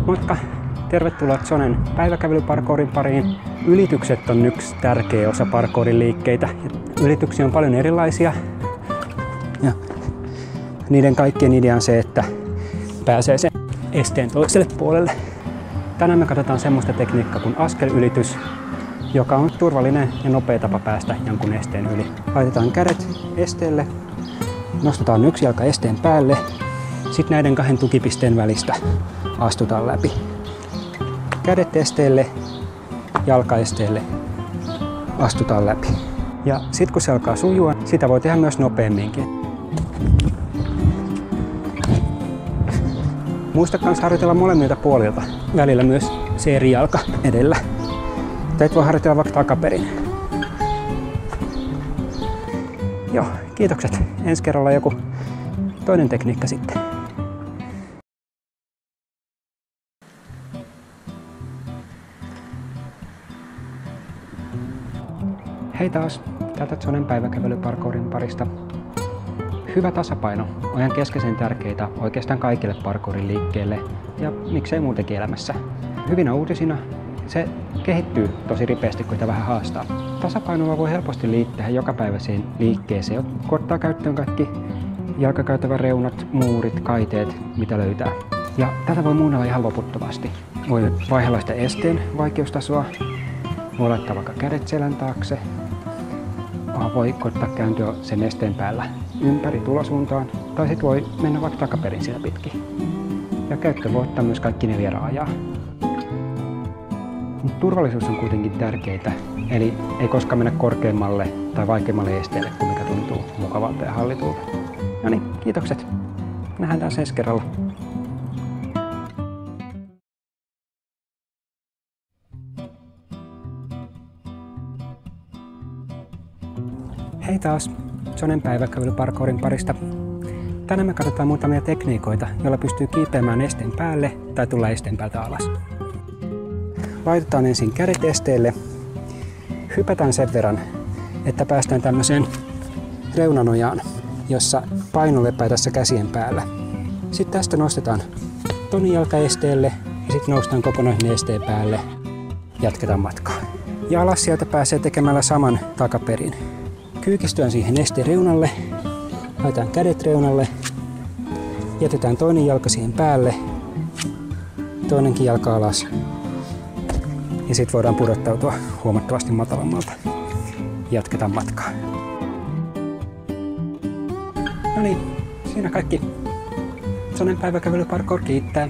Moikka! Tervetuloa Zonen päiväkävelyparkourin pariin. Ylitykset on yksi tärkeä osa parkourin liikkeitä. Ylityksiä on paljon erilaisia. Ja niiden kaikkien idea on se, että pääsee sen esteen toiselle puolelle. Tänään me katsotaan semmoista tekniikkaa kuin askelylitys, joka on turvallinen ja nopea tapa päästä jonkun esteen yli. Laitetaan kädet esteelle, nostetaan yksi jalka esteen päälle, sitten näiden kahden tukipisteen välistä astutaan läpi. Kädet esteelle, jalka esteelle, astutaan läpi. Ja sitten kun se alkaa sujua, sitä voi tehdä myös nopeamminkin. Muista myös harjoitella molemmilta puolilta, välillä myös se eri jalka edellä. Tätä voi harjoitella vaikka takaperin. Joo, kiitokset. Ensi kerralla joku toinen tekniikka sitten. Hei taas, täältä Zonen päiväkävelyparkourin parista. Hyvä tasapaino on ihan keskeisen tärkeää oikeastaan kaikille parkourin liikkeelle ja miksei muutenkin elämässä. Hyvinä uutisina se kehittyy tosi ripeästi, kun sitä vähän haastaa. Tasapainoa voi helposti liittää jokapäiväiseen liikkeeseen, kun ottaa käyttöön kaikki jalkakäytävän reunat, muurit, kaiteet, mitä löytää. Ja tätä voi muunnella ihan loputtomasti. Voi vaihdella sitä esteen vaikeustasoa, voi laittaa vaikka kädet selän taakse, voi koittaa kääntyä sen esteen päällä ympäri tulosuuntaan, tai sitten voi mennä vaikka takaperin siellä pitkin. Ja käyttö voi ottaa myös kaikki 4 raajaa. Turvallisuus on kuitenkin tärkeää, eli ei koskaan mennä korkeammalle tai vaikeammalle esteelle kuin mikä tuntuu mukavalta ja hallitulta. No niin, kiitokset. Nähdään taas ensi kerralla. Hei taas, Zonen päiväkävelyparkourin parista. Tänään me katsotaan muutamia tekniikoita, joilla pystyy kiipeämään esteen päälle tai tulla esteen päältä alas. Laitetaan ensin kädet esteelle, hypätään sen verran, että päästään tämmöiseen reunanojaan, jossa paino lepää tässä käsien päällä. Sitten tästä nostetaan toinen jalka esteelle ja sitten noustaan kokonaisen esteen päälle. Jatketaan matkaa. Ja alas sieltä pääsee tekemällä saman takaperin. Kyykistyään siihen esteen reunalle, laitetaan kädet reunalle, jätetään toinen jalka siihen päälle, toinenkin jalka alas. Ja sitten voidaan pudottautua huomattavasti matalammalta. Jatketaan matkaa. No niin, siinä kaikki. Zonen päiväkävelyparkour kiittää.